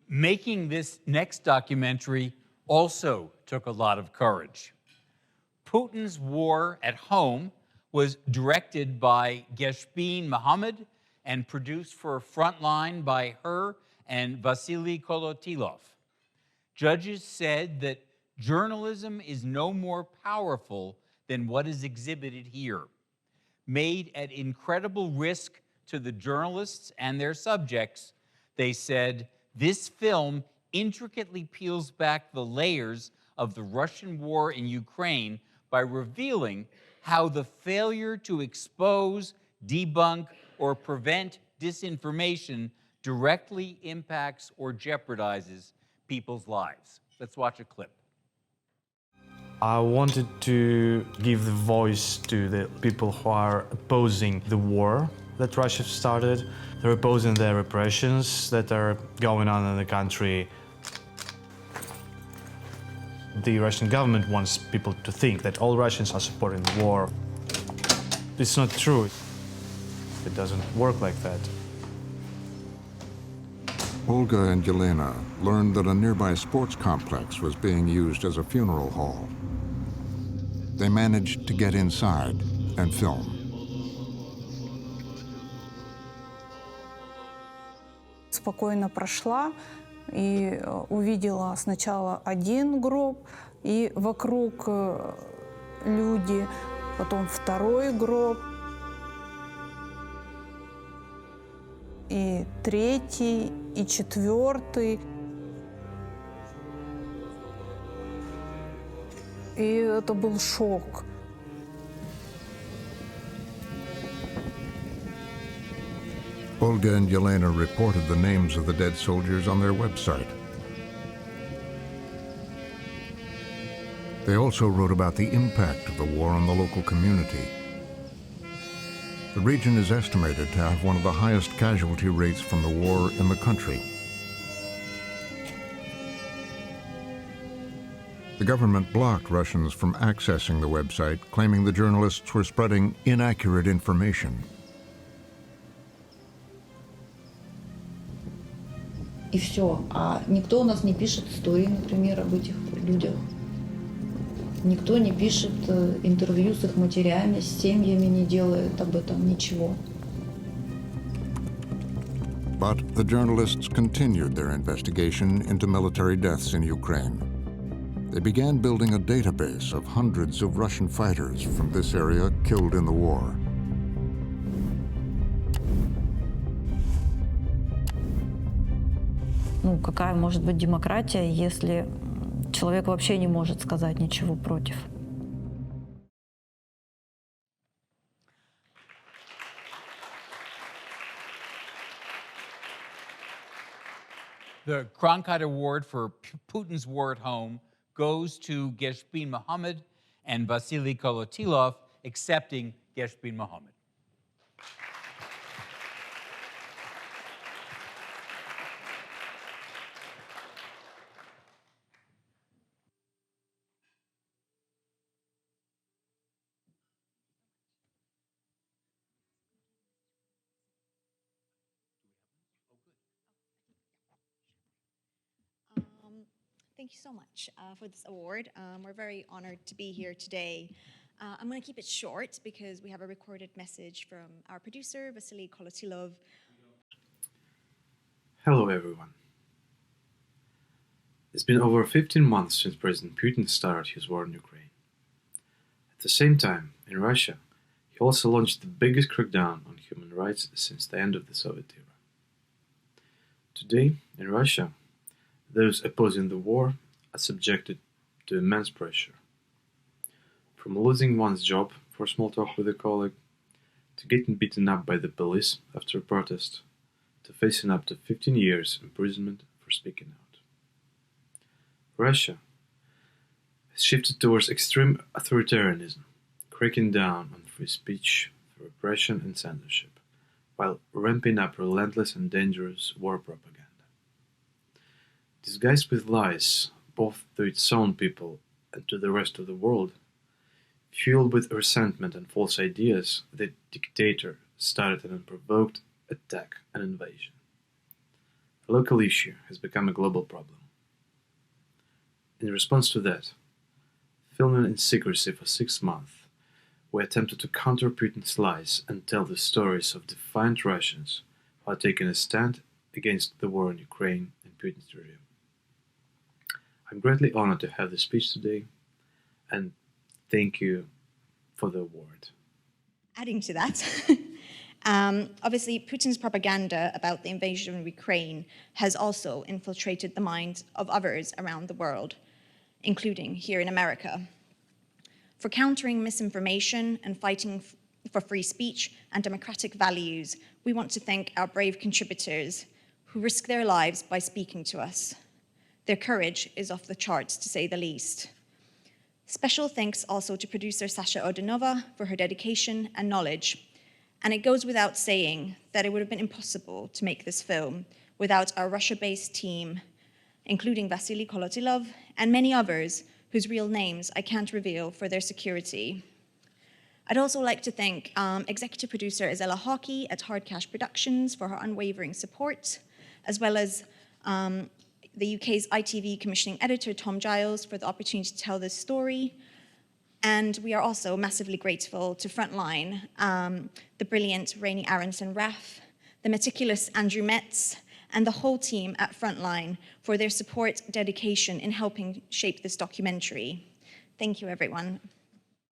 Making this next documentary also took a lot of courage. Putin's War at Home was directed by Gesbeen Mohammad and produced for Frontline by her and Vasiliy Kolotilov. Judges said that journalism is no more powerful than what is exhibited here. Made at incredible risk to the journalists and their subjects, they said, this film intricately peels back the layers of the Russian war in Ukraine by revealing how the failure to expose, debunk, or prevent disinformation directly impacts or jeopardizes people's lives. Let's watch a clip. I wanted to give the voice to the people who are opposing the war that Russia started. They're opposing the repressions that are going on in the country. The Russian government wants people to think that all Russians are supporting the war. It's not true. It doesn't work like that. Olga and Yelena learned that a nearby sports complex was being used as a funeral hall. They managed to get inside and film. Спокойно прошла и увидела сначала один гроб, и вокруг люди, потом второй гроб, и третий, и четвертый. И это был шок. Olga and Yelena reported the names of the dead soldiers on their website. They also wrote about the impact of the war on the local community. The region is estimated to have one of the highest casualty rates from the war in the country. The government blocked Russians from accessing the website, claiming the journalists were spreading inaccurate information. И все. А никто у нас не пишет истории, например, об этих людях. Никто не пишет интервью с их матерями, с семьями, не делает об этом ничего. But the journalists continued their investigation into military deaths in Ukraine. They began building a database of hundreds of Russian fighters from this area killed in the war. Ну, какая может быть демократия, если человек вообще не может сказать ничего против? The Cronkite Award for Putin's War at Home goes to Gesbeen Mohammad and Vasiliy Kolotilov, accepting Gesbeen Mohammad. Thank you so much for this award. We're very honored to be here today. I'm going to keep it short because we have a recorded message from our producer, Vasiliy Kolotilov. Hello, everyone. It's been over 15 months since President Putin started his war in Ukraine. At the same time, in Russia, he also launched the biggest crackdown on human rights since the end of the Soviet era. Today, in Russia, those opposing the war are subjected to immense pressure. From losing one's job for small talk with a colleague, to getting beaten up by the police after a protest, to facing up to 15 years imprisonment for speaking out. Russia has shifted towards extreme authoritarianism, cracking down on free speech through repression and censorship, while ramping up relentless and dangerous war propaganda. Disguised with lies, both to its own people and to the rest of the world, fueled with resentment and false ideas, the dictator started an unprovoked attack and invasion. a local issue has become a global problem. In response to that, filming in secrecy for 6 months, we attempted to counter Putin's lies and tell the stories of defiant Russians who are taking a stand against the war in Ukraine and Putin's regime. I'm greatly honored to have this speech today, and thank you for the award. Adding to that, obviously Putin's propaganda about the invasion of Ukraine has also infiltrated the minds of others around the world, including here in America. For countering misinformation and fighting for free speech and democratic values, we want to thank our brave contributors who risk their lives by speaking to us. Their courage is off the charts, to say the least. Special thanks also to producer Sasha Odinova for her dedication and knowledge. And it goes without saying that it would have been impossible to make this film without our Russia-based team, including Vasiliy Kolotilov and many others whose real names I can't reveal for their security. I'd also like to thank executive producer Isella Hawkey at Hard Cash Productions for her unwavering support, as well as the UK's ITV commissioning editor, Tom Giles, for the opportunity to tell this story. And we are also massively grateful to Frontline, the brilliant Rainey Aronson-Raff, the meticulous Andrew Metz, and the whole team at Frontline for their support, dedication in helping shape this documentary. Thank you, everyone.